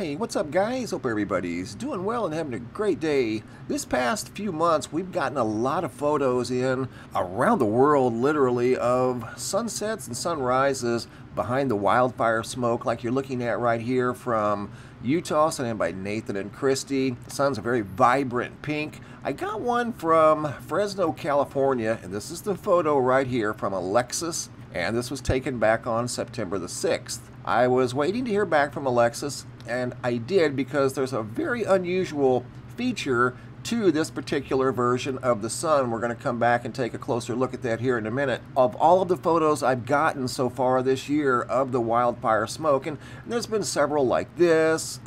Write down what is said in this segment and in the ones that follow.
Hey, what's up guys? Hope everybody's doing well and having a great day. This past few months we've gotten a lot of photos in around the world literally of sunsets and sunrises behind the wildfire smoke like you're looking at right here from Utah, sent in by Nathan and CRISTI. The sun's a very vibrant pink. I got one from Fresno, California, and this is the photo right here from Alexis, and this was taken back on September the 6th. I was waiting to hear back from Alexis, and I did because there's a very unusual feature to this particular version of the sun. We're going to come back and take a closer look at that here in a minute. Of all of the photos I've gotten so far this year of the wildfire smoke, and there's been several like this,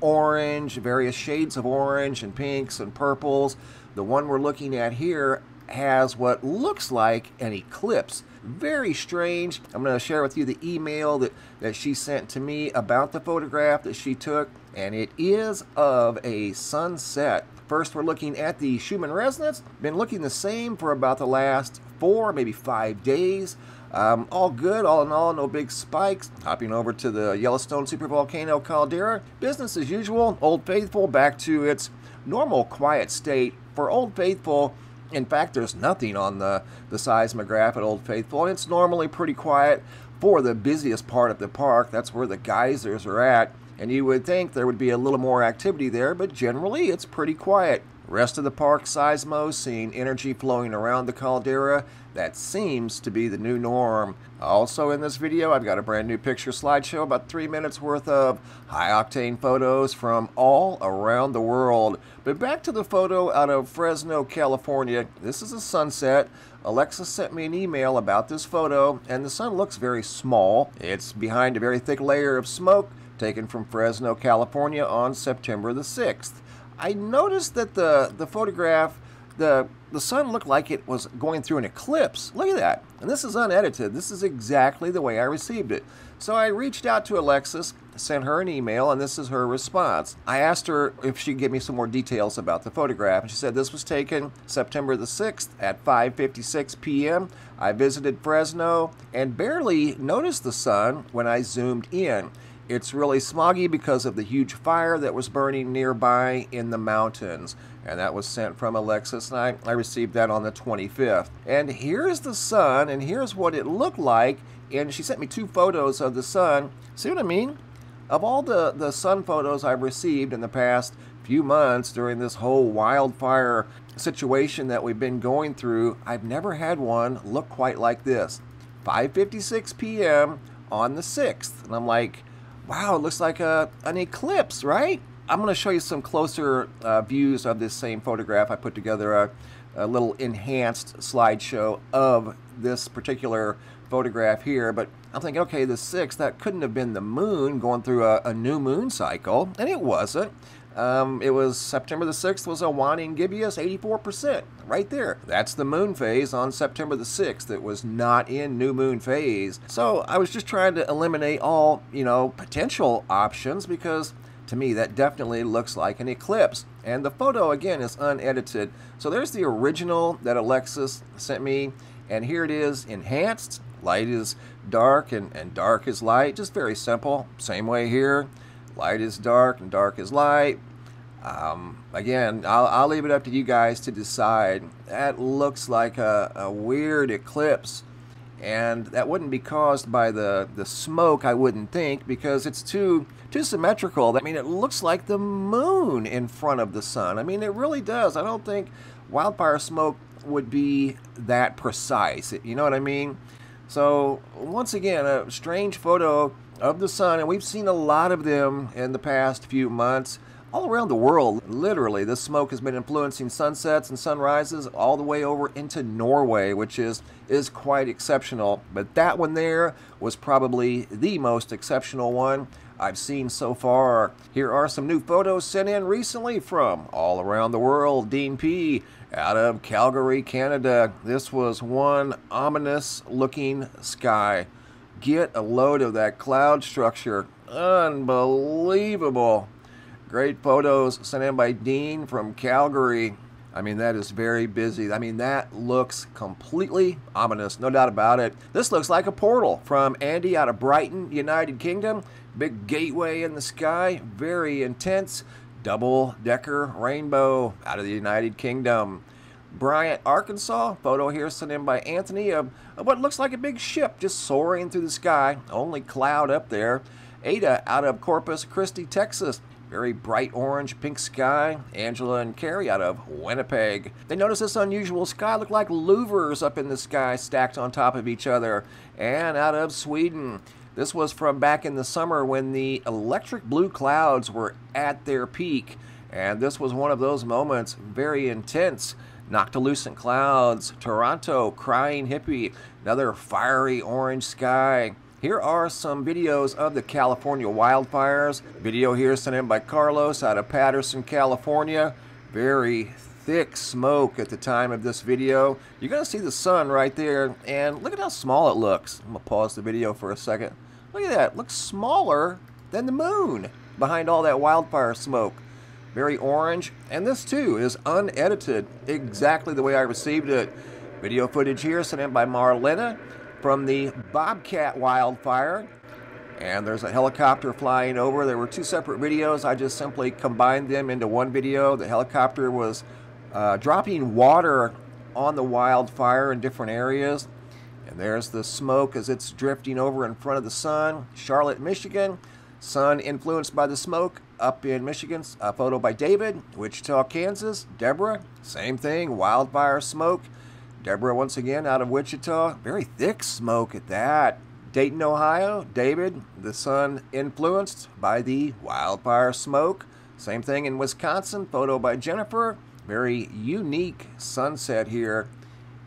orange, various shades of orange and pinks and purples. The one we're looking at here has what looks like an eclipse. Very strange. I'm going to share with you the email that she sent to me about the photograph that she took, and it is of a sunset. First, we're looking at the Schumann resonance. Been looking the same for about the last 4, maybe 5 days. All good, all in all, no big spikes. Hopping over to the Yellowstone supervolcano caldera. Business as usual. Old Faithful back to its normal quiet state. For Old Faithful, in fact, there's nothing on the seismograph at Old Faithful, and it's normally pretty quiet for the busiest part of the park. That's where the geysers are at, and you would think there would be a little more activity there, but generally it's pretty quiet. Rest of the park seismos, seeing energy flowing around the caldera. That seems to be the new norm. Also in this video, I've got a brand new picture slideshow, about 3 minutes worth of high-octane photos from all around the world. But back to the photo out of Fresno, California. This is a sunset. Alexis sent me an email about this photo, and the sun looks very small. It's behind a very thick layer of smoke, taken from Fresno, California on September the 6th. I noticed that the photograph, the sun looked like it was going through an eclipse. Look at that. And this is unedited. This is exactly the way I received it. So I reached out to Alexis, sent her an email, and this is her response. I asked her if she'd give me some more details about the photograph, and she said this was taken September the 6th at 5:56 p.m. I visited Fresno and barely noticed the sun when I zoomed in. It's really smoggy because of the huge fire that was burning nearby in the mountains. And that was sent from Alexis, and I received that on the 25th. And here's the sun, and here's what it looked like. And she sent me 2 photos of the sun. See what I mean? Of all the sun photos I've received in the past few months during this whole wildfire situation that we've been going through, I've never had one look quite like this. 5:56 p.m. on the 6th. And I'm like, wow, it looks like an eclipse, right? I'm going to show you some closer views of this same photograph. I put together a little enhanced slideshow of this particular photograph here, but I'm thinking, okay, the 6th, that couldn't have been the moon going through a new moon cycle, and it wasn't. It was September the 6th was a waning gibbous 84%, right there. That's the moon phase on September the 6th. It was not in new moon phase. So I was just trying to eliminate all, potential options, because to me that definitely looks like an eclipse. And the photo, again, is unedited. So there's the original that Alexis sent me, and here it is enhanced. Light is dark and dark is light. Just very simple. Same way here. Light is dark and dark is light. Again, I'll leave it up to you guys to decide. That looks like a weird eclipse, and that wouldn't be caused by the smoke, I wouldn't think, because it's too symmetrical. I mean, it looks like the moon in front of the sun. I mean, it really does. I don't think wildfire smoke would be that precise. You know what I mean? So once again, a strange photo of the sun, and we've seen a lot of them in the past few months all around the world. Literally, this smoke has been influencing sunsets and sunrises all the way over into Norway, which is quite exceptional. But that one there was probably the most exceptional one I've seen so far. Here are some new photos sent in recently from all around the world. Dean P. out of Calgary, Canada. This was one ominous looking sky. Get a load of that cloud structure. Unbelievable. Great photos sent in by Dean from Calgary. I mean, that is very busy. I mean, that looks completely ominous, no doubt about it. This looks like a portal from Andy out of Brighton, United Kingdom. Big gateway in the sky, very intense. Double-decker rainbow out of the United Kingdom. Bryant, Arkansas. Photo here sent in by Anthony of what looks like a big ship just soaring through the sky. Only cloud up there. Ada out of Corpus Christi, Texas. Very bright orange, pink sky. Angela and CARY out of Winnipeg. They notice this unusual sky looked like louvers up in the sky stacked on top of each other. And out of Sweden. This was from back in the summer when the electric blue clouds were at their peak. And this was one of those moments, very intense. Noctilucent clouds. Toronto, crying hippie. Another fiery orange sky. Here are some videos of the California wildfires. Video here sent in by Carlos out of Patterson, California. Very thick smoke at the time of this video. You're going to see the sun right there, and look at how small it looks. I'm going to pause the video for a second. Look at that. It looks smaller than the moon behind all that wildfire smoke. Very orange, and this too is unedited, exactly the way I received it. Video footage here sent in by Marlena from the BOBCAT wildfire, and there's a helicopter flying over. There were two separate videos. I just simply combined them into one video. The helicopter was dropping water on the wildfire in different areas, and there's the smoke as it's drifting over in front of the sun. Charlotte, Michigan. Sun influenced by the smoke up in Michigan. A photo by David. Wichita, Kansas. Deborah, same thing, wildfire smoke. Deborah once again out of Wichita. Very thick smoke at that. Dayton, Ohio. David, the sun influenced by the wildfire smoke. Same thing in Wisconsin. Photo by Jennifer. Very unique sunset here.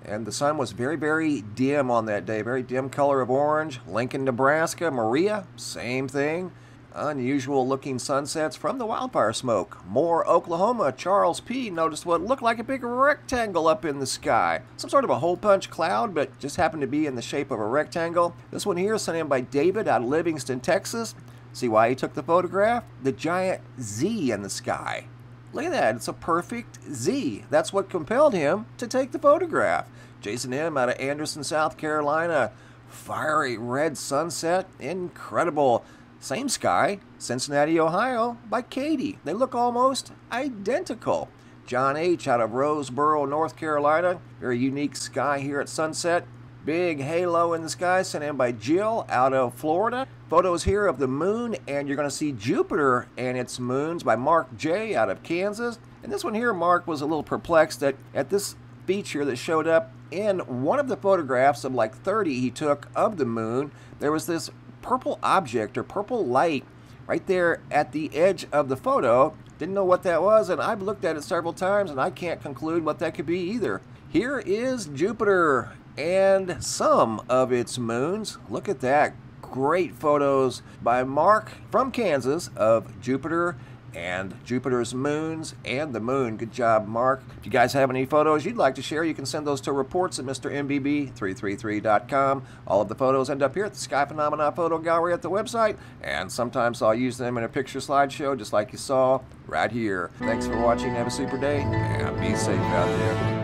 And the sun was very, very dim on that day. Very dim color of orange. Lincoln, Nebraska. Maria, same thing. Unusual looking sunsets from the wildfire smoke. Moore, Oklahoma. Charles P. noticed what looked like a big rectangle up in the sky. Some sort of a hole punch cloud, but just happened to be in the shape of a rectangle. This one here sent in by David out of Livingston, Texas. See why he took the photograph? The giant Z in the sky. Look at that. It's a perfect Z. That's what compelled him to take the photograph. Jason M. out of Anderson, South Carolina. Fiery red sunset. Incredible. Same sky. Cincinnati, Ohio by Katie. They look almost identical. John H. out of Roseboro, North Carolina. Very unique sky here at sunset. Big halo in the sky sent in by Jill out of Florida. Photos here of the moon, and you're going to see Jupiter and its moons by Mark J. out of Kansas. And this one here, Mark was a little perplexed at this feature that showed up in one of the photographs of like 30 he took of the moon. There was this purple object or purple light right there at the edge of the photo. Didn't know what that was, and I've looked at it several times, and I can't conclude what that could be either. Here is Jupiter and some of its moons. Look at that. Great photos by Mark from Kansas of Jupiter and Jupiter's moons and the moon. Good job, Mark. If you guys have any photos you'd like to share, you can send those to reports at MrMBB333.com. All of the photos end up here at the Sky Phenomena Photo Gallery at the website, and sometimes I'll use them in a picture slideshow just like you saw right here. Thanks for watching. Have a super day, and be safe out there.